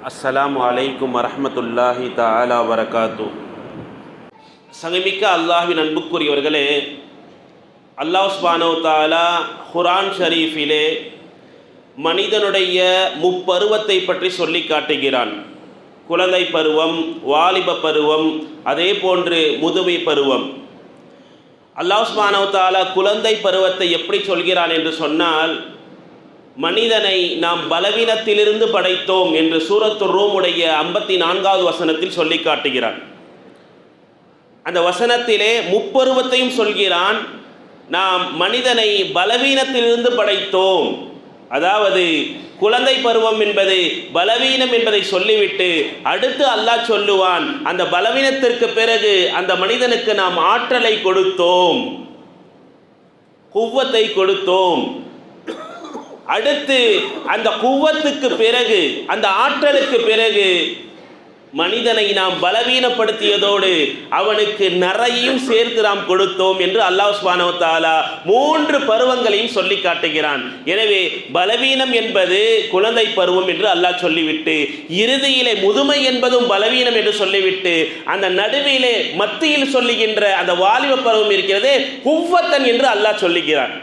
அஸ்ஸலாமு அலைக்கும் வரஹ்மத்துல்லாஹி தஆலா வரகாத்து. சங்கமிக்க அல்லாஹ்வின் அன்புக்குரியவர்களே, அல்லாஹ் சுப்ஹானஹு வ தஆலா குர்ஆன் ஷரீஃபிலே மனிதனுடைய முப்பருவத்தை பற்றி சொல்லி காட்டுகிறான். குழந்தை பருவம், வாலிப பருவம், அதே போன்று முதுமை பருவம். அல்லாஹ் சுப்ஹானஹு வ தஆலா குழந்தை பருவத்தை எப்படி சொல்கிறான் என்று சொன்னால், மனிதனை நாம் பலவீனத்திலிருந்து படைத்தோம் என்று சூரத்துர் ரூமுடைய 54வது வசனத்தில் சொல்லி காட்டுகிறான். அந்த வசனத்திலே முப்பருவத்தையும் சொல்கிறான். நாம் மனிதனை பலவீனத்திலிருந்து படைத்தோம். அதாவது குழந்தை பருவம் என்பது பலவீனம் என்பதை சொல்லிவிட்டு அடுத்து அல்லாஹ் சொல்லுவான், அந்த பலவீனத்திற்கு பிறகு அந்த மனிதனுக்கு நாம் ஆற்றலை கொடுத்தோம், குவ்வத்தை கொடுத்தோம். அடுத்து அந்த குவ்வத்துக்கு பிறகு, அந்த ஆற்றலுக்கு பிறகு மனிதனை நாம் பலவீனப்படுத்தியதோடு அவனுக்கு நிறையும் சேர்த்து நாம் கொடுத்தோம் என்று அல்லாஹ் சுப்ஹானஹு வ தஆலா 3 பருவங்களையும் சொல்லி காட்டுகிறான். எனவே பலவீனம் என்பது குழந்தை பருவம் என்று அல்லாஹ் சொல்லிவிட்டு, இறுதியிலே முதுமை என்பதும் பலவீனம் என்று சொல்லிவிட்டு, அந்த நடுவிலே மத்தியில் சொல்லுகின்ற அந்த வாலிப பருவம் இருக்கிறதே குவ்வத்தன் என்று அல்லாஹ் சொல்லுகிறான்.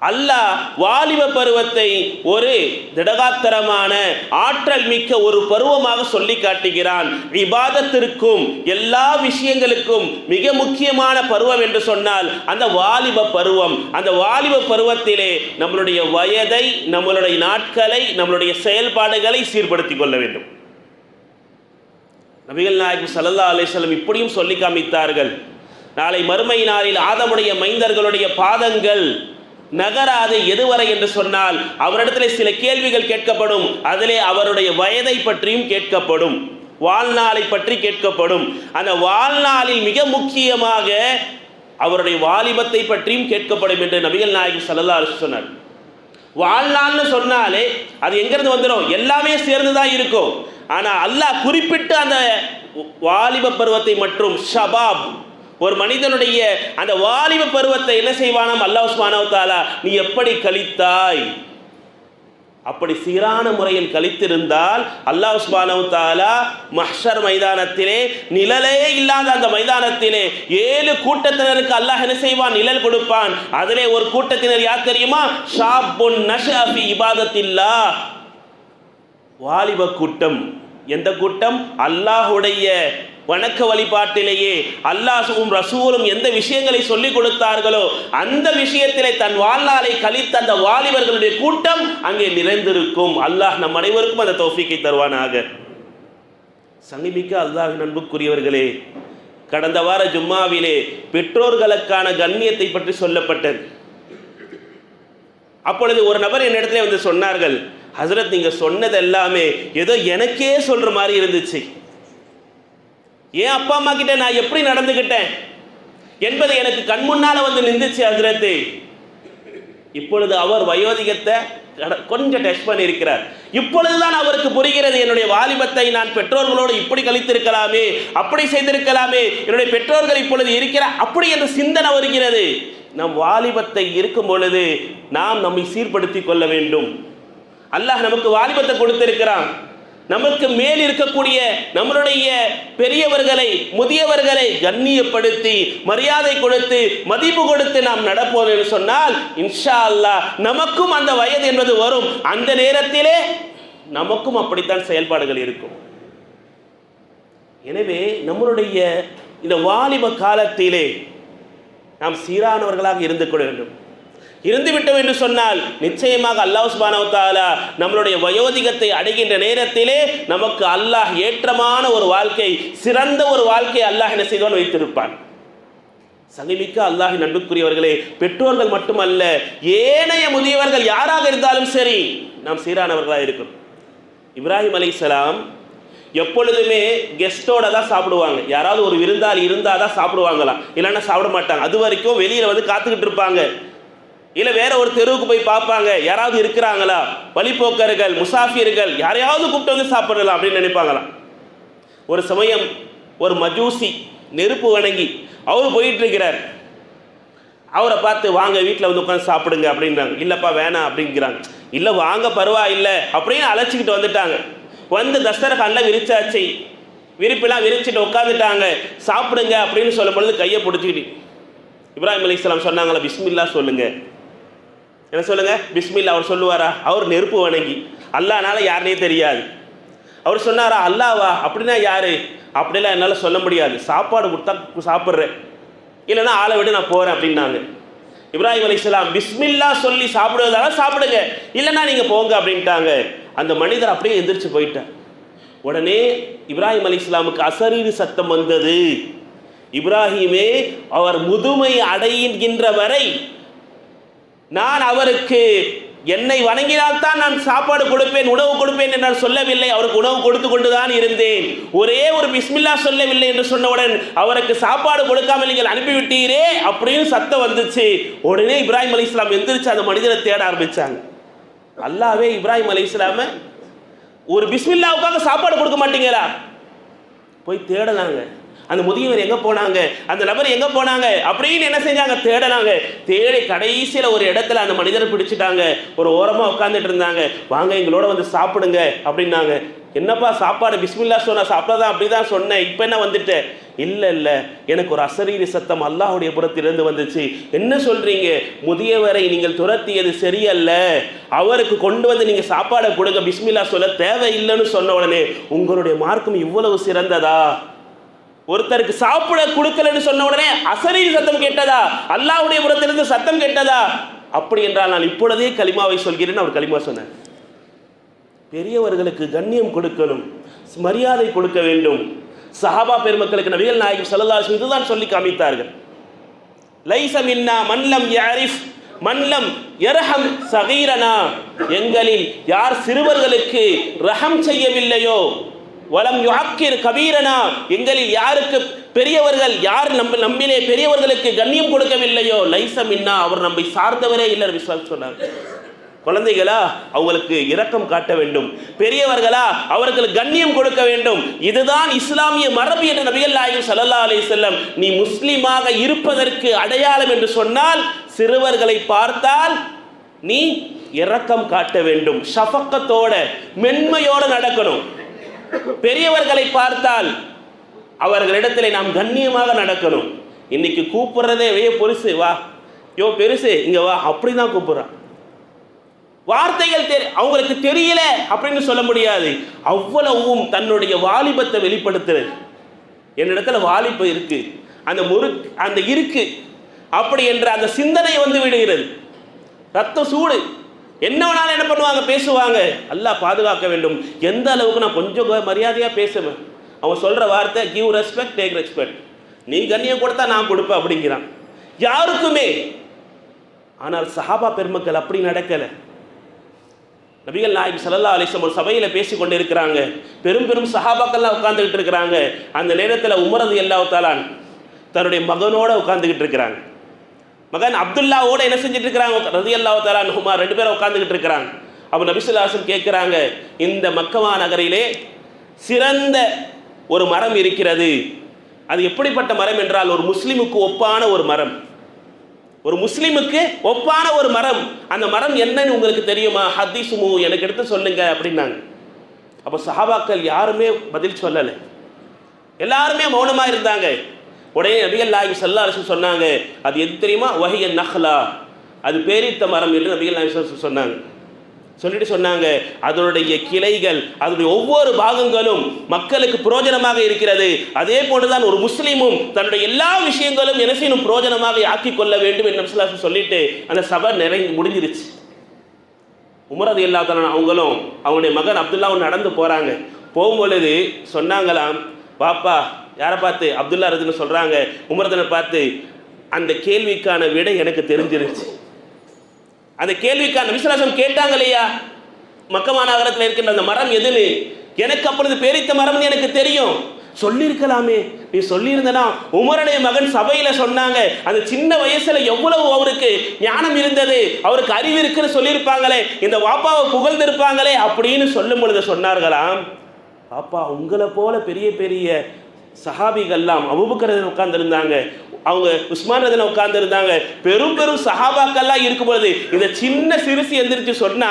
அல்லாஹ் வாலிப பருவத்தை ஒரு திடகாத்திரமான ஆற்றல் மிக்க ஒரு பருவமாக சொல்லி காட்டுகிறான். இபாதத்திற்கும் எல்லா விஷயங்களுக்கும் மிக முக்கியமான பருவம் என்று சொன்னால் அந்த வாலிப பருவம். அந்த வாலிப பருவத்திலே நம்மளுடைய வயதை, நம்மளுடைய நாட்களை, நம்மளுடைய செயல்பாடுகளை சீர்படுத்திக் கொள்ள வேண்டும். நபிகள் நாயகம் ஸல்லல்லாஹு அலைஹி வஸல்லம் இப்படியும் சொல்லி காமித்தார்கள், நாளை மறுமை நாளில் ஆதமுடைய மைந்தர்களுடைய பாதங்கள் நகராது எதுவரை என்று சொன்னால் அவரிடத்தில் சில கேள்விகள் கேட்கப்படும். அதிலே அவருடைய வயதை பற்றியும் கேட்கப்படும், வாழ்நாளை பற்றி கேட்கப்படும். அந்த வாழ்நாளில் மிக முக்கியமாக அவருடைய வாலிபத்தை பற்றியும் கேட்கப்படும் என்று நபிகள் நாயகம் ஸல்லல்லாஹு அலைஹி வஸல்லம் சொன்னார். வாழ்நாள்னு சொன்னாலே அது எங்கிருந்து வந்துடும்? எல்லாமே சேர்ந்துதான் இருக்கும். ஆனால் அல்லாஹ் குறிப்பிட்டு அந்த வாலிப பருவத்தை மற்றும் ஷபாப், ஒரு மனிதனுடைய அந்த வாலிப பருவத்தை என்ன செய்வானாம் அல்லாஹ் சுப்ஹானஹு வ தஆலா, நீ எப்படி கழித்தாய், அப்படி சீரான முறையில் கழித்திருந்தால் அல்லாஹ் சுப்ஹானஹு வ தஆலா மஹ்ஷர் மைதானத்திலே, நிழலே இல்லாத அந்த மைதானத்திலே 7 கூட்டத்தினருக்கு அல்லாஹ் என்ன செய்வான்? நிழல் கொடுப்பான். அதிலே ஒரு கூட்டத்தினர் யார் தெரியுமா? ஷாப்புன் நஷஅ ஃபி இபாதத்தில்லாஹ், வாலிப கூட்டம். எந்த கூட்டம்? அல்லாஹ்வுடைய வணக்க வழிபாட்டிலேயே அல்லாஹ்வும் ரசூலும் எந்த விஷயங்களை சொல்லிக் கொடுத்தார்களோ அந்த விஷயத்திலே தன் வாழ்நாளை கழித்த அந்த வாலிபர்களுடைய கூட்டம் அங்கே நிறைந்திருக்கும். அல்லாஹ் நம் அனைவருக்கும் அந்த தௌஃபீக்கை தருவானாக. சங்கமிக்க அல்லாஹ்வின் அன்புக்குரியவர்களே, கடந்த வார ஜும்மாவிலே பெற்றோர்களுக்கான கண்ணியத்தை பற்றி சொல்லப்பட்டது. அப்பொழுது ஒரு நபர் என்னிடத்திலே வந்து சொன்னார்கள், ஹஸ்ரத், நீங்க சொன்னது எல்லாமே ஏதோ எனக்கே சொல்ற மாதிரி இருந்துச்சு. ஏன் அப்பா அம்மா கிட்ட நான் எப்படி நடந்துகிட்டேன் என்பது எனக்கு கண் முன்னால வந்து நின்றுச்சு ஹஸ்ரத். இப்பொழுது அவர் வயோதிகத்தை கொஞ்சம் டெஸ்ட் பண்ணி இருக்கிறார். இப்பொழுதுதான் அவருக்கு புரிகிறது, என்னுடைய வாலிபத்தை நான் பெற்றோர்களோடு இப்படி கழித்திருக்கலாமே, அப்படி செய்திருக்கலாமே, என்னுடைய பெற்றோர்கள் இப்பொழுது இருக்கிற அப்படி என்ற சிந்தனை வருகிறது. நம் வாலிபத்தை இருக்கும் பொழுது நாம் நம்மை சீர்படுத்திக் கொள்ள வேண்டும். அல்லாஹ் நமக்கு வாலிபத்தை கொடுத்திருக்கிறான். நமக்கு மேல் இருக்கக்கூடிய நம்மளுடைய பெரியவர்களை, முதியவர்களை கண்ணியப்படுத்தி மரியாதை கொடுத்து மதிப்பு கொடுத்து நாம் நடப்போம் என்று சொன்னால் இன்ஷா அல்லாஹ் நமக்கும் அந்த வயது என்பது வரும். அந்த நேரத்திலே நமக்கும் அப்படித்தான் செயல்பாடுகள் இருக்கும். எனவே நம்மளுடைய இந்த வாலிப காலத்திலே நாம் சீரானவர்களாக இருந்து கொள்ள வேண்டும். இருந்துவிட்டோம் என்று சொன்னால் நிச்சயமாக அல்லாஹ் சுப்ஹானஹு வ தஆலா நம்மளுடைய வயோதிகத்தை அடைகின்ற நேரத்திலே நமக்கு அல்லாஹ் ஏற்றமான ஒரு வாழ்க்கை, சிறந்த ஒரு வாழ்க்கை அல்லாஹ் என்ன செய்வான்? வைத்திருப்பான். சங்கமிக்க அல்லாஹ்வின் அன்புக்குரியவர்களே, பெற்றோர்கள் மட்டுமல்ல, ஏனைய முதியவர்கள் யாராக இருந்தாலும் சரி நாம் சீரானவர்களாக இருக்கணும். இப்ராஹிம் அலைஹிஸ்ஸலாம் எப்பொழுதுமே கெஸ்டோட தான் சாப்பிடுவாங்க. யாராவது ஒரு விருந்தாளி இருந்தால் தான் சாப்பிடுவாங்களாம், இல்லைன்னா சாப்பிட மாட்டாங்க. அது வரைக்கும் வெளியில் வந்து காத்துக்கிட்டு இருப்பாங்க. இல்லை வேற ஒரு தெருவுக்கு போய் பார்ப்பாங்க, யாராவது இருக்கிறாங்களா, வழிபோக்கர்கள், முசாஃபிர்கள், யாரையாவது கூப்பிட்டு வந்து சாப்பிடலாம் அப்படின்னு நினைப்பாங்களாம். ஒரு சமயம் ஒரு மஜூசி, நெருப்பு வணங்கி அவர் போயிட்டு இருக்கிறார். அவரை பார்த்து, வாங்க வீட்டில் வந்து உட்காந்து சாப்பிடுங்க அப்படின்றாங்க. இல்லைப்பா வேணாம் அப்படிங்கிறாங்க. இல்லை வாங்க பரவாயில்லை அப்படின்னு அழைச்சிக்கிட்டு வந்துட்டாங்க. வந்து தஸ்தரகான்ல விரிச்சாச்சு, விரிப்பெல்லாம் விரிச்சிட்டு உட்காந்துட்டாங்க. சாப்பிடுங்க அப்படின்னு சொல்லும் பொழுது கையை பிடிச்சிக்கிட்டு இப்ராஹிம் அலைஹிஸ்ஸலாம் சொன்னாங்களா, பிஸ்மில்லா சொல்லுங்க. என்ன சொல்லுங்க? பிஸ்மில்லா. அவர் சொல்லுவாரா? அவர் நெருப்பு வணங்கி, அல்லாஹ்னால யாருனே தெரியாது. அவர் சொன்னாரா, அல்லாவா அப்படின்னா யாரு? அப்படிலாம் என்னால் சொல்ல முடியாது, சாப்பாடு கொடுத்தா சாப்பிட்றேன், இல்லைன்னா ஆளை விட்டு நான் போகிறேன் அப்படின்னாங்க. இப்ராஹிம் அலைஹிஸ்ஸலாம் பிஸ்மில்லா சொல்லி சாப்பிடுவதால சாப்பிடுங்க, இல்லைன்னா நீங்கள் போங்க அப்படின்ட்டாங்க. அந்த மனிதர் அப்படியே எந்திரிச்சு போயிட்டார். உடனே இப்ராஹிம் அலைஹிஸ்ஸலாமுக்கு அசரீரி சத்தம் வந்தது. இப்ராஹிமே, அவர் முதுமை அடைகின்ற வரை நான் அவருக்கு என்னை வணங்கினால்தான் நான் சாப்பாடு கொடுப்பேன், உணவு கொடுப்பேன் என்று நான் சொல்லவில்லை. அவருக்கு உணவு கொடுத்து கொண்டுதான் இருந்தேன். ஒரே ஒரு பிஸ்மில்லா சொல்லவில்லை என்று சொன்னவுடன் அவருக்கு சாப்பாடு கொடுக்காமல் நீங்கள் அனுப்பிவிட்டீரே அப்படின்னு சத்தம் வந்துச்சு. உடனே இப்ராஹிம் அலைஹிஸ்ஸலாம் எந்திரிச்சு அந்த மனிதரை தேட ஆரம்பிச்சாங்க. அல்லாஹ்வே இப்ராஹிம் அலைஹிஸ்ஸலாம ஒரு பிஸ்மில்லாவுக்காக சாப்பாடு கொடுக்க மாட்டீங்களா? போய் தேடலாங்க. அந்த முதியவர் எங்கே போனாங்க, அந்த நபர் எங்கே போனாங்க அப்படின்னு என்ன செஞ்சாங்க? தேடலாங்க. தேடி கடைசியில் ஒரு இடத்துல அந்த மனிதரை பிடிச்சிட்டாங்க. ஒரு ஓரமாக உட்காந்துட்டு இருந்தாங்க. வாங்க எங்களோட வந்து சாப்பிடுங்க அப்படின்னாங்க. என்னப்பா சாப்பாடு பிஸ்மில்லா சொன்ன சாப்பிடாதான் அப்படி தான் சொன்னேன், இப்போ என்ன வந்துட்டு? இல்லை எனக்கு ஒரு அசரீரி சத்தம் அல்லாஹ்வுடைய புறத்திலிருந்து வந்துச்சு. என்ன சொல்கிறீங்க? முதியவரை நீங்கள் துரத்தியது சரியல்ல, அவருக்கு கொண்டு வந்து நீங்கள் சாப்பாடை கொடுங்க, பிஸ்மில்லா சொல்ல தேவையில்லைன்னு சொன்ன உடனே உங்களுடைய மார்க்கம் இவ்வளவு சிறந்ததா? ஒருத்தருக்கு சாப்பிட கொடுக்கலன்னு சொன்ன உடனே அசரீரி சத்தம் கேட்டதா? அல்லாஹ்வுடைய புறத்திலிருந்து சத்தம் கேட்டதா? அப்படி என்றால் நான் இப்பொழுதே கலிமாவை சொல்கிறேன். அவர் கலிமா சொன்னார். பெரியவர்களுக்கு கண்ணியம் கொடுக்கணும், மரியாதை கொடுக்க வேண்டும். சஹாபா பெருமக்களுக்கு நபிகள் நாயகம் ஸல்லல்லாஹு அலைஹி வஸல்லம் இதுதான் சொல்லி காமித்தார்கள். லைஸ மின்னா மன்லம் யஅரிஃப் மன்லம் யர்ஹம் ஸகீரனா, எங்களில் யார் சிறுவர்களுக்கு ரஹம் செய்யவில்லையோ, வலம் யுஅக்கிர் கபீரனா, எங்களில் யாருக்கு பெரியவர்கள் யார் நம்மிலே பெரியவர்களுக்கு கண்ணியம் கொடுக்கவில்லையோ, லைஸ மின்னா, அவர் நம்மை சார்ந்தவரே இல்லை விசுவாசி சொன்னார். குழந்தைகளா அவங்களுக்கு இரக்கம் காட்ட வேண்டும், பெரியவர்களா அவர்களுக்கு கண்ணியம் கொடுக்க வேண்டும். இதுதான் இஸ்லாமிய மரபு என்று நபிகள் நாயகம் ஸல்லல்லாஹு அலைஹி வஸல்லம் நீ முஸ்லிமாக இருப்பதற்கு அடையாளம் என்று சொன்னால் சிறுவர்களை பார்த்தால் நீ இரக்கம் காட்ட வேண்டும், ஷஃபக்கத்தோட மென்மையோட நடக்கணும். பெரியவர்களை பார்த்தால் அவர்களிடத்தில் நாம் கண்ணியமாக நடக்கணும். இன்னைக்கு கூப்பிடுறதே வே பொருசு வா, யோ பெருசு இங்க வா, அப்படிதான் கூப்பிடுறான். வார்த்தைகள் அவங்களுக்கு தெரியல அப்படின்னு சொல்ல முடியாது. அவ்வளவும் தன்னுடைய வாலிபத்தை வெளிப்படுத்துறது. என்னிடத்துல வாலிபம் இருக்கு, அந்த இருக்கு அப்படி என்ற அந்த சிந்தனை வந்து விடுகிறது. ரத்த சூடு என்ன வேணாலும் என்ன பண்ணுவாங்க, பேசுவாங்க. அல்லாஹ் பாதுகாக்க வேண்டும். எந்த அளவுக்கு நான் கொஞ்சம் மரியாதையாக பேசுவேன். அவன் சொல்கிற வார்த்தை கிவ் ரெஸ்பெக்ட் டேக் ரெஸ்பெக்ட், நீ கண்ணியம் கொடுத்தா நான் கொடுப்பேன் அப்படிங்கிறான் யாருக்குமே. ஆனால் சஹாபா பெருமக்கள் அப்படி நடக்கலை. நபிகள் நாயகம் ஸல்லல்லாஹு அலைஹி வஸல்லம் ஒரு சபையில் பேசி கொண்டு இருக்கிறாங்க. பெரும் பெரும் சஹாபாக்கள்லாம் உட்கார்ந்துக்கிட்டு இருக்கிறாங்க. அந்த நேரத்தில் உமர் ரலியல்லாஹு தஆலா தன்னுடைய மகனோட உட்கார்ந்துக்கிட்டு இருக்கிறாங்க. மகன் அப்துல்லாவோட என்ன செஞ்சுட்டு இருக்கிறாங்க? ரலியல்லாஹு தஆலா அன்ஹுமா ரெண்டு பேரும் உட்கார்ந்துக்கிட்டு இருக்கிறாங்க. அப்போ நபி ஸல்லல்லாஹு அலைஹி வஸல்லம் கேட்குறாங்க, இந்த மக்கமா நகரிலே சிறந்த ஒரு மரம் இருக்கிறது. அது எப்படிப்பட்ட மரம் என்றால் ஒரு முஸ்லிமுக்கு ஒப்பான ஒரு மரம், ஒரு முஸ்லிமுக்கு ஒப்பான ஒரு மரம். அந்த மரம் என்னன்னு உங்களுக்கு தெரியுமா? ஹதீஸுமு, எனக்கு எடுத்து சொல்லுங்க அப்படின்னாங்க. அப்போ சஹாபாக்கள் யாருமே பதில் சொல்லலை, எல்லாருமே மௌனமாக இருந்தாங்க. உடனே நபிகள் நாயகம் ஸல்லல்லாஹு அலைஹி வஸல்லம் சொன்னாங்க, அது எது தெரியுமா? வஹிய நஹ்லா, அது பேரித்த மரம் என்று நபிகள் நாயகம் ஸல்லல்லாஹு அலைஹி வஸல்லம் சொன்னாங்க. சொல்லிட்டு சொன்னாங்க, அதனுடைய கிளைகள், அதனுடைய ஒவ்வொரு பாகங்களும் மக்களுக்கு பிரயோஜனமாக இருக்கிறது. அதே போன்றுதான் ஒரு முஸ்லீமும் தன்னுடைய எல்லா விஷயங்களும் என்ன செய்யணும், பிரயோஜனமாக ஆக்கி கொள்ள வேண்டும் என்று நபி ஸல்லல்லாஹு அலைஹி வஸல்லம் சொல்லிட்டு அந்த சபை முடிஞ்சிருச்சு. உமர் ரலியல்லாஹு தஆலா அவங்களும் அவங்களுடைய மகன் அப்துல்லாவும் நடந்து போகிறாங்க. போகும்பொழுது சொன்னாங்களாம், பாப்பா யாரை பார்த்து? அப்துல்லா ரதின்னு சொல்கிறாங்க. உமரதனை பார்த்து, அந்த கேள்விக்கான விடை எனக்கு தெரிஞ்சிருச்சு. அந்த கேள்விக்கான நபி ஸல்லல்லாஹு அலைஹி வஸல்லம் கேட்டாங்க இல்லையா, மக்கமா நகரத்தில் இருக்கின்ற அந்த மரம் எதுன்னு? எனக்கு அப்பொழுது பேரித்த மரம்னு எனக்கு தெரியும், சொல்லியிருக்கலாமே. நீ சொல்லியிருந்தனா உமருடைய மகன் சபையில் சொன்னாங்க, அந்த சின்ன வயசுல எவ்வளவு அவருக்கு ஞானம் இருந்தது, அவருக்கு அறிவு இருக்குன்னு சொல்லியிருப்பாங்களே, இந்த வாப்பாவை புகழ்ந்திருப்பாங்களே அப்படின்னு சொல்லும் பொழுது சொன்னார்களாம், பாப்பா உங்களை போல பெரிய பெரிய சஹாபிகள்லாம் அபூபக்கர் உட்கார்ந்துருந்தாங்க, அவங்க உஸ்மான் ரதியல்லாஹு உட்கார்ந்துருந்தாங்க, பெரும் பெரும் சஹாபாக்கள்லாம் இருக்கும்பொழுது இந்த சின்ன சிறுசி எந்திரிச்சு சொன்னா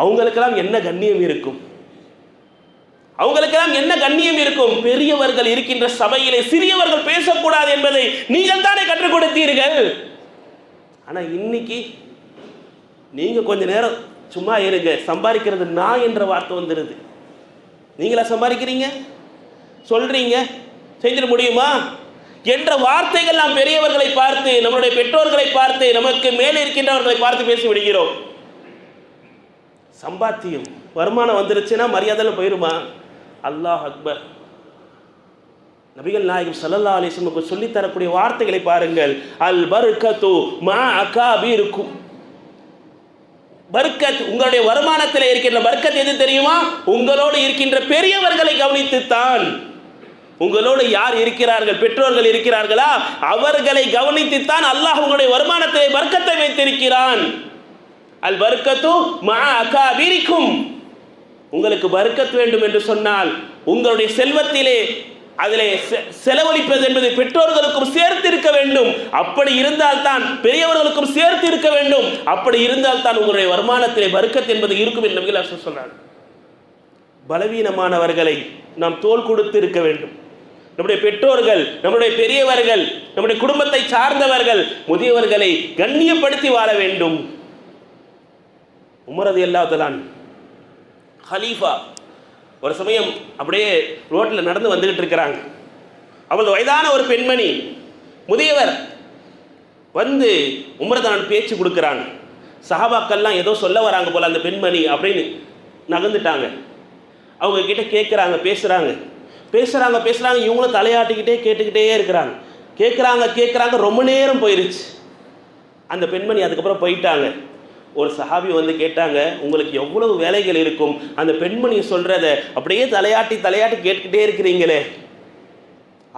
அவங்களுக்கெல்லாம் என்ன கண்ணியம் இருக்கும்? அவங்களுக்கெல்லாம் என்ன கண்ணியம் இருக்கும்? பெரியவர்கள் இருக்கின்ற சபையிலே சிறியவர்கள் பேசக்கூடாது என்பதை நீங்கள் தானே கற்றுக் கொடுத்தீர்கள். ஆனா இன்னைக்கு நீங்க கொஞ்ச நேரம் சும்மா இருங்க, சம்பாதிக்கிறது நான் என்ற வார்த்தை வந்துடுது. நீங்களா சம்பாதிக்கிறீங்க? சொல்றீங்க, செஞ்சிட முடியுமா என்ற வார்த்தைகள் நாம் பெரியவர்களை பார்த்து, நம்மளுடைய பெற்றோர்களை பார்த்து, நமக்கு மேலே இருக்கின்றவர்களை பார்த்து பேசி விடுகிறோம். சம்பாத்தியம் வருமானம் வந்துருச்சுன்னா மரியாதை போயிருமா? அல்லாஹ் அக்பர். நபிகள் நாயகம் ஸல்லல்லாஹு அலைஹி வஸல்லம் சொல்லி தரக்கூடிய வார்த்தைகளை பாருங்கள். அல் பர்கத்து மா அகாபீருக்கும். பர்கத், உங்களுடைய வருமானத்தில் இருக்கின்ற பர்கத் எது தெரியுமா? உங்களோடு இருக்கின்ற பெரியவர்களை கவனித்துத்தான். உங்களோடு யார் இருக்கிறார்கள், பெற்றோர்கள் இருக்கிறார்களா, அவர்களை கவனித்துத்தான் அல்லாஹ் உங்களுடைய வருமானத்திலே பர்கத்தை வைத்திருக்கிறான். அல் பர்கத்து மா அகாபீரிக்கும். உங்களுக்கு பர்கத் வேண்டும் என்று சொன்னால் உங்களுடைய செல்வத்திலே அதிலே செலவழிப்பது என்பது பெற்றோர்களுக்கும் சேர்த்து இருக்க வேண்டும். அப்படி இருந்தால் தான் பெரியவர்களுக்கும் சேர்த்து இருக்க வேண்டும். அப்படி இருந்தால் தான் உங்களுடைய வருமானத்திலே பர்கத் என்பது இருக்கும் என்று நபிகள் சொன்னார். பலவீனமானவர்களை நாம் தோள் கொடுத்து இருக்க வேண்டும். நம்முடைய பெற்றோர்கள், நம்முடைய பெரியவர்கள், நம்முடைய குடும்பத்தை சார்ந்தவர்கள், முதியவர்களை கண்ணியப்படுத்தி வாழ வேண்டும். உமர் ரலியல்லாஹு தஆலா ஹலீஃபா ஒரு சமயம் அப்படியே ரோட்டில் நடந்து வந்துகிட்டு இருக்கிறாங்க. அவள் வயதான ஒரு பெண்மணி, முதியவர் வந்து உமர்தான் பேச்சு கொடுக்குறாங்க. சஹாபாக்கள்லாம் ஏதோ சொல்ல வராங்க போல அந்த பெண்மணி அப்படின்னு நகர்ந்துட்டாங்க. அவங்க கிட்ட கேட்குறாங்க, பேசுகிறாங்க. இவங்களும் தலையாட்டிக்கிட்டே கேட்டுக்கிட்டே இருக்கிறாங்க. கேட்குறாங்க. ரொம்ப நேரம் போயிருச்சு. அந்த பெண்மணி அதுக்கப்புறம் போயிட்டாங்க. ஒரு சஹாபி வந்து கேட்டாங்க, உங்களுக்கு எவ்வளவு வேலைகள் இருக்கும், அந்த பெண்மணி சொல்றத அப்படியே தலையாட்டி கேட்டுக்கிட்டே இருக்கிறீங்களே.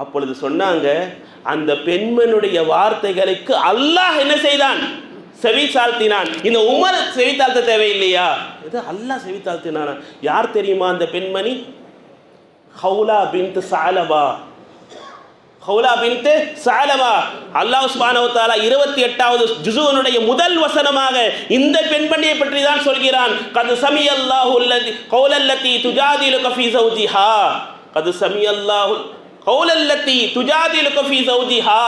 அப்பொழுது சொன்னாங்க, அந்த பெண்மனுடைய வார்த்தைகளுக்கு அல்லாஹ் என்ன செய்தான்? செவி தாழ்த்தினான். இந்த உமர் செவி தாழ்த்த தேவையில்லையா? இது அல்லாஹ் செவி தாழ்த்தினானா? யார் தெரியுமா அந்த பெண்மணி? ஹவுலா பின்த் சாலபா. அல்லாஹ் சுப்ஹானஹு வ தஆலா 28வது ஜுஸுனுடைய முதல் வசனமாக இந்த பெண்மணியை பற்றி தான் சொல்கிறான். கத் சமியல்லாஹு அல்லதி கௌலல்லதி துஜாதிலுக ஃபீ ஸௌஜிஹா. கத் சமியல்லாஹு கௌலல்லதி துஜாதிலுக ஃபீ ஸௌஜிஹா.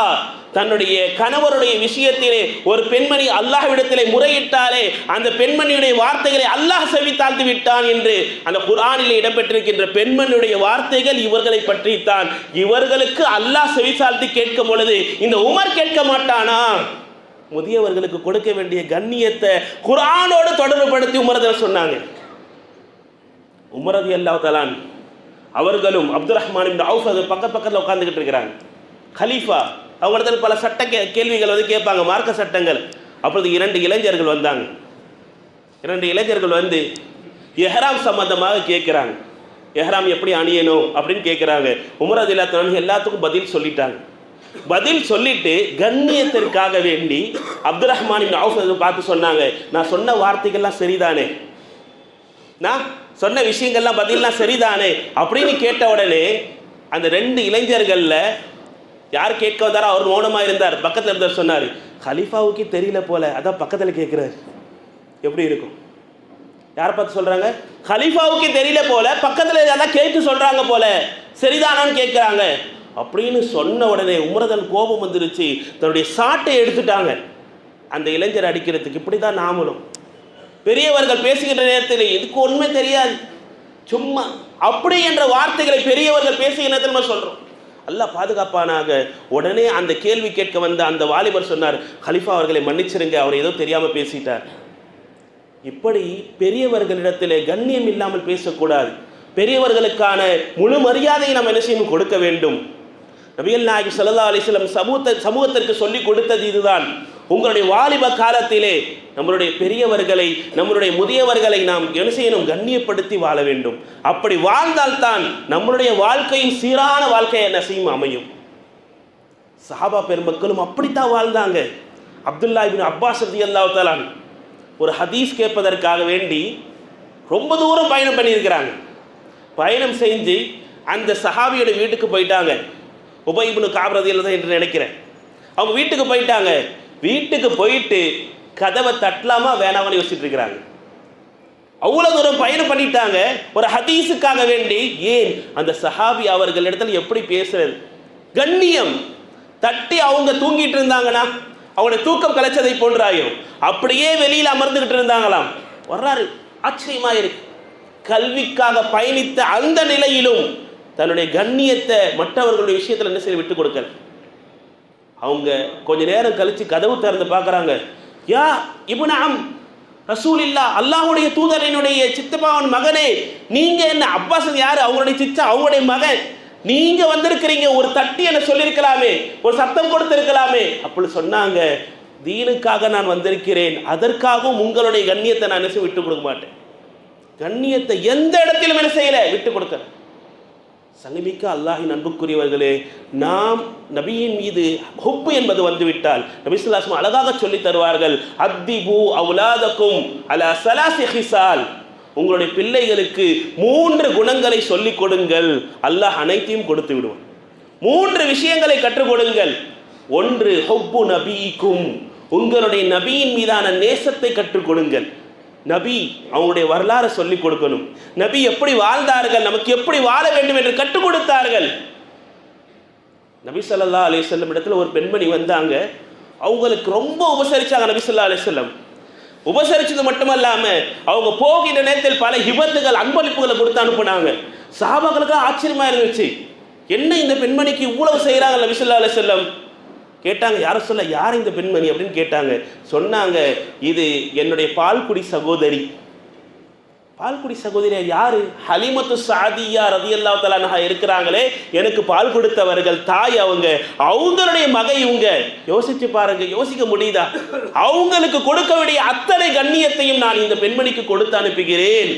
தன்னுடைய கணவருடைய விஷயத்திலே ஒரு பெண்மணி அல்லாஹ்விடத்திலே முறையிட்டாலே அந்த பெண்மணியுடைய வார்த்தைகளை அல்லாஹ் செவித்தாழ்த்தி விட்டான் என்று அந்த குர்ஆனிலே இடம்பெற்றிருக்கின்ற பெண்மணியுடைய வார்த்தைகள் இவர்களை பற்றித்தான். இவர்களுக்கு அல்லாஹ் செவித்தாழ்த்தி கேட்கும் பொழுது இந்த உமர் கேட்க மாட்டானா? முதியவர்களுக்கு கொடுக்க வேண்டிய கண்ணியத்தை குர்ஆனோடு தொடர்புபடுத்தி உமர் சொன்னாங்க. உமர் ரலியல்லாஹு தஆலா அவர்களும் அப்துர் ரஹ்மான் இப்னு அவுஃப் பக்கத்தில் உட்கார்ந்துகிட்டு இருக்கிறாங்க. கலீஃபா அவங்களிடத்தில் பல சட்ட கேள்விகள் வந்து கேட்பாங்க, மார்க்க சட்டங்கள். அப்பொழுது 2 இளைஞர்கள் வந்தாங்க. 2 இளைஞர்கள் வந்து எஹ்ராம் சம்பந்தமாக கேட்குறாங்க. எஹ்ராம் எப்படி அணியணும் அப்படின்னு கேட்குறாங்க. உமர் ரலியல்லாஹு அன்ஹு எல்லாத்துக்கும் பதில் சொல்லிட்டாங்க. பதில் சொல்லிட்டு கண்ணியத்திற்காக வேண்டி அப்துர் ரஹ்மான் இப்னு அவுஃப் பார்த்து சொன்னாங்க, நான் சொன்ன வார்த்தைகள்லாம் சரிதானே, நான் சொன்ன விஷயங்கள்லாம் பதில்லாம் சரிதானே அப்படின்னு கேட்ட உடனே அந்த 2 இளைஞர்களில் யார் கேட்க வந்தாரோ அவர் மௌனமாக இருந்தார். பக்கத்தில் இருந்தார். சொன்னார், கலீஃபாவுக்கு தெரியல போல, அதான் பக்கத்தில் கேட்குறாரு. எப்படி இருக்கும்? யாரை பார்த்து சொல்கிறாங்க? கலீஃபாவுக்கு தெரியல போல, பக்கத்தில் அதான் கேட்டு சொல்கிறாங்க போல, சரிதானான்னு கேட்குறாங்க அப்படின்னு சொன்ன உடனே உமரதன் கோபம் வந்துருச்சு. தன்னுடைய சாட்டை எடுத்துட்டாங்க அந்த இளைஞர் அடிக்கிறதுக்கு. இப்படி தான் நாமளும் பெரியவர்கள் பேசுகின்ற நேரத்தில் இதுக்கு உண்மை தெரியாது, சும்மா அப்படி என்ற வார்த்தைகளை பெரியவர்கள் பேசுகிற நேரத்தில் நம்ம சொல்கிறோம். அல்லாஹ் பாதுகாப்பானாக. உடனே அந்த கேள்வி கேட்க வந்த அந்த வாலிபர் சொன்னார், கலீஃபா அவர்களை மன்னிச்சிருங்க, அவர் ஏதோ தெரியாமல் பேசிட்டார். இப்படி பெரியவர்களிடத்திலே கண்ணியம் இல்லாமல் பேசக்கூடாது. பெரியவர்களுக்கான முழு மரியாதையை நாம் என்ன செய்யணும்? கொடுக்க வேண்டும். நபிகள் நாயகம் ஸல்லல்லாஹு அலைஹி வஸல்லம் சமூகத்திற்கு சொல்லி கொடுத்தது இதுதான். உங்களுடைய வாலிப காலத்திலே நம்மளுடைய பெரியவர்களை, நம்மளுடைய முதியவர்களை நாம் என்ன செய்யணும்? கண்ணியப்படுத்தி வாழ வேண்டும். அப்படி வாழ்ந்தால்தான் நம்மளுடைய வாழ்க்கையின் சீரான வாழ்க்கையை என்ன செய்யும்? அமையும். சஹாபா பெருமக்களும் அப்படித்தான் வாழ்ந்தாங்க. அப்துல்லா இப்னு அப்பாஸ் ரலியல்லாஹு தஆலா ஒரு ஹதீஸ் கேட்பதற்காக வேண்டி ரொம்ப தூரம் பயணம் பண்ணியிருக்கிறாங்க. பயணம் செஞ்சு அந்த சஹாபியோட வீட்டுக்கு போயிட்டாங்க. உபய் இப்னு கஅப் ரலியல்லாஹு அன்ஹு என்று நினைக்கிறேன். அவங்க வீட்டுக்கு போயிட்டாங்க. வீட்டுக்கு போயிட்டு கதவை தட்டலாமா வேணாமான்னு யோசிச்சுட்டு இருக்கிறாங்க. அவ்வளவு தூரம் பயணம் பண்ணிட்டாங்க ஒரு ஹதீஸுக்காக வேண்டி. ஏன் அந்த சஹாபி அவர்களிடத்தில் எப்படி பேசுறது, கண்ணியம். தட்டி அவங்க தூங்கிட்டு இருந்தாங்கன்னா அவங்களுடைய தூக்கம் கலைச்சதை போன்றாயும் அப்படியே வெளியில் அமர்ந்துகிட்டு இருந்தாங்களாம். வர்றாரு, ஆச்சரியமா இருக்கு. கல்விக்காக பயணித்த அந்த நிலையிலும் தன்னுடைய கண்ணியத்தை மற்றவர்களுடைய விஷயத்தில் என்ன செய்ய விட்டு கொடுக்கல. அவங்க கொஞ்ச நேரம் கழிச்சு கதவு திறந்து பார்க்குறாங்க. யா இப்னாம் ரசூலில்லா, அல்லாஹ்வுடைய தூதரினுடைய சித்தப்பாவன் மகனே, நீங்க என்ன? அப்பாஸ் யாரு? அவங்களுடைய சிச்சா, அவங்களுடைய மகன். நீங்க வந்திருக்கிறீங்க, ஒரு தட்டி என்ன சொல்லியிருக்கலாமே, ஒரு சத்தம் கொடுத்திருக்கலாமே. அப்படி சொன்னாங்க, தீனுக்காக நான் வந்திருக்கிறேன், அதற்காகவும் உங்களுடைய கண்ணியத்தை நான் என்ன விட்டு கொடுக்க மாட்டேன். கண்ணியத்தை எந்த இடத்திலும் என்ன செய்யல, விட்டு கொடுக்கல. சங்கமிக்க அல்லாஹின் அன்புக்குரியவர்களே, நாம் நபியின் மீது ஹுப்பு என்பது வந்துவிட்டால் நபி ஸல்லல்லாஹு அலைஹி வஸல்லம் அழகாக சொல்லி தருவார்கள், அத்திபு அவுலாதக்கும் அலா ஸலாஸி ஹிஸால், உங்களுடைய பிள்ளைகளுக்கு 3 குணங்களை சொல்லிக் கொடுங்கள், அல்லாஹ் அனைத்தையும் கொடுத்து விடுவான். 3 விஷயங்களை கற்றுக் கொடுங்கள். 1 ஹுப்பு நபிக்கும், உங்களுடைய நபியின் மீதான நேசத்தை கற்றுக் கொடுங்கள். நபி அவங்களுடைய வரலாறு சொல்லிக் கொடுக்கணும். நபி எப்படி வாழ்ந்தார்கள், நமக்கு எப்படி வாழ வேண்டும் என்று கற்றுக் கொடுத்தார்கள். நபி ஸல்லல்லாஹு அலைஹி வஸல்லம் இடத்துல ஒரு பெண்மணி வந்தாங்க. அவங்களுக்கு ரொம்ப உபசரிச்சாங்க நபி ஸல்லல்லாஹு அலைஹி வஸல்லம். உபசரிச்சது மட்டுமல்லாம அவங்க போகின்ற நேரத்தில் பல ஹிபத்துகள், அன்பளிப்புகளை கொடுத்து அனுப்புனாங்க. சஹாபாக்களுக்கு ஆச்சரியமா இருந்துச்சு, என்ன இந்த பெண்மணிக்கு இவ்வளவு செய்யறாங்க நபி ஸல்லல்லாஹு அலைஹி வஸல்லம். கேட்டாங்க, யார சொல்ல, யார் இந்த பெண்மணி அப்படின்னு கேட்டாங்க. சொன்னாங்க, இது என்னுடைய பால்குடி சகோதரி. பால்குடி சகோதரி யாரு? ஹலீமத்து சாதியா ரலியல்லாஹு தஆலா அன்ஹா இருக்கிறாங்களே, எனக்கு பால் கொடுத்தவர்கள் தாய் அவங்க, அவங்களுடைய மகை இவங்க. யோசிச்சு பாருங்க, யோசிக்க முடியுதா? அவங்களுக்கு கொடுக்க வேண்டிய அத்தனை கண்ணியத்தையும் நான் இந்த பெண்மணிக்கு கொடுத்து அனுப்புகிறேன்.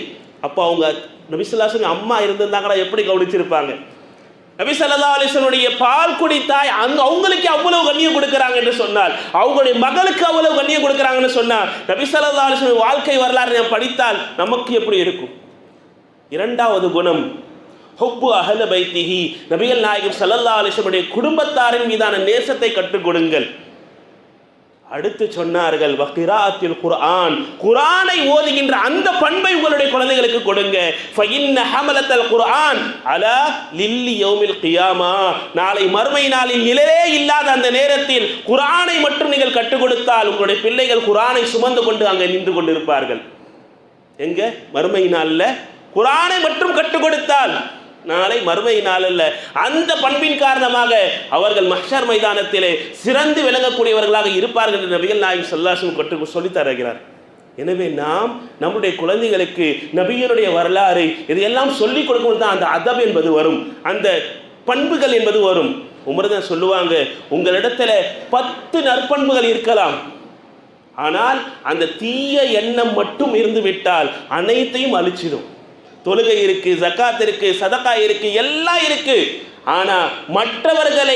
அப்போ அவங்க நபி ஸல்லல்லாஹு அலைஹி வஸல்லம் அம்மா இருந்திருந்தாங்களா, எப்படி கவனிச்சிருப்பாங்க? நபி ஸல்லல்லாஹு அலைஹி வஸல்லுடைய பால் குடி தாய் அவங்களுக்கு அவ்வளவு கண்ணியம் கொடுக்குறாங்க என்று சொன்னால், அவங்களுடைய மகளுக்கு அவ்வளவு கண்ணியம் கொடுக்குறாங்கன்னு சொன்னால், நபி ஸல்லல்லாஹு அலைஹி வஸல்லம் வாழ்க்கை வரலாறு நாம் படித்தால் நமக்கு எப்படி இருக்கும்? 2வது குணம் ஹுப்பு அஹ்ல பைத்திஹி, நபிகள் நாயகம் ஸல்லல்லாஹு அலைஹி வஸல்லம் குடும்பத்தாரின் மீதான நேசத்தை கற்றுக் கொடுங்கள். அடுத்து சொன்னார்கள், வகிராத்தில் குர்ஆன், குர்ஆனை ஓதுகின்ற அந்த பண்பை உங்களுடைய குழந்தைகளுக்கு கொடுங்க. ஃபஇன்ன ஹமலத்தல் குர்ஆன் அலா லில்லி யௌமில் கியாமா, நாளை மறுமை நாளில் நிழலே இல்லாத அந்த நேரத்தில் குர்ஆனை மட்டும் நீங்கள் கற்றுக் கொடுத்தால் உங்களுடைய பிள்ளைகள் குர்ஆனை சுமந்து கொண்டு அங்கே நின்று கொண்டிருப்பார்கள். எங்க? மறுமை நாளில் குர்ஆனை மட்டும் கற்றுக் கொடுத்தால் நாளை மறுமை நாள் அல்ல, அந்த பண்பின் காரணமாக அவர்கள் மஹ்ஷர் மைதானத்திலே சிறந்து விளங்கக்கூடியவர்களாக இருப்பார்கள் என்று நபிகள் நாயகம் ஸல்லல்லாஹு அலைஹி வஸல்லம் கற்றுக் சொல்லி தருகிறார். எனவே நாம் நம்முடைய குழந்தைகளுக்கு நபியினுடைய வரலாறு இதையெல்லாம் சொல்லிக் கொடுக்கும்போது தான் அந்த அதப் என்பது வரும், அந்த பண்புகள் என்பது வரும். உமர் தான் சொல்லுவாங்க, உங்களிடத்துல 10 நற்பண்புகள் இருக்கலாம், ஆனால் அந்த தீய எண்ணம் மட்டும் இருந்து விட்டால் அனைத்தையும் அழிச்சிடும். தொழுகை இருக்கு, ஜக்காத் இருக்கு, சதகா இருக்கு, எல்லாம் இருக்கு, ஆனா மற்றவர்களை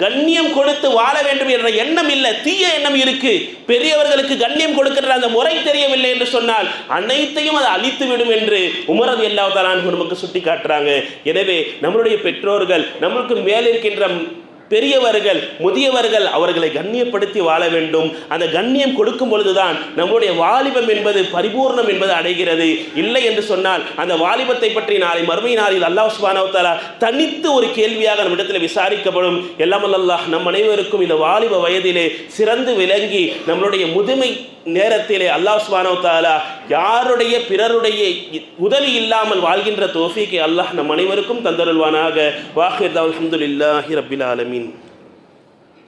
கண்ணியம் கொடுத்து வாழ வேண்டும் என்ற எண்ணம் இல்லை, தீய எண்ணம் இருக்கு, பெரியவர்களுக்கு கண்ணியம் கொடுக்கிற அந்த முறை தெரியவில்லை என்று சொன்னால் அனைத்தையும் அதை அழித்து விடும் என்று உமர் ரலியல்லாஹு தஆலா அன்ஹு நமக்கு சுட்டி காட்டுறாங்க. எனவே நம்மளுடைய பெற்றோர்கள், நம்மளுக்கு மேல் இருக்கின்ற பெரியவர்கள், முதியவர்கள், அவர்களை கண்ணியப்படுத்தி வாழ வேண்டும். அந்த கண்ணியம் கொடுக்கும் பொழுதுதான் நம்முடைய வாலிபம் என்பது பரிபூர்ணம் என்பது அடைகிறது. இல்லை என்று சொன்னால் அந்த வாலிபத்தை பற்றி நாளை மறுமை நாளில் அல்லாஹ் சுப்ஹானஹு வ தஆலா தனித்து ஒரு கேள்வியாக நம்மிடத்தில் விசாரிக்கப்படும். எல்லாம் அல்லாஹ் நம் அனைவருக்கும் இந்த வாலிப வயதிலே சிறந்து விளங்கி நம்மளுடைய முதுமை நேரத்திலே அல்லாஹ் சுப்ஹானஹு வ தஆலா யாருடைய பிறருடைய உதவி இல்லாமல் வாழ்கின்ற தௌஃபீக்கை அல்லாஹ் நம் அனைவருக்கும் தந்தருள்வானாக. வாஹிர் அல்ஹம்துலில்லாஹி ரப்பில் ஆலமீன்.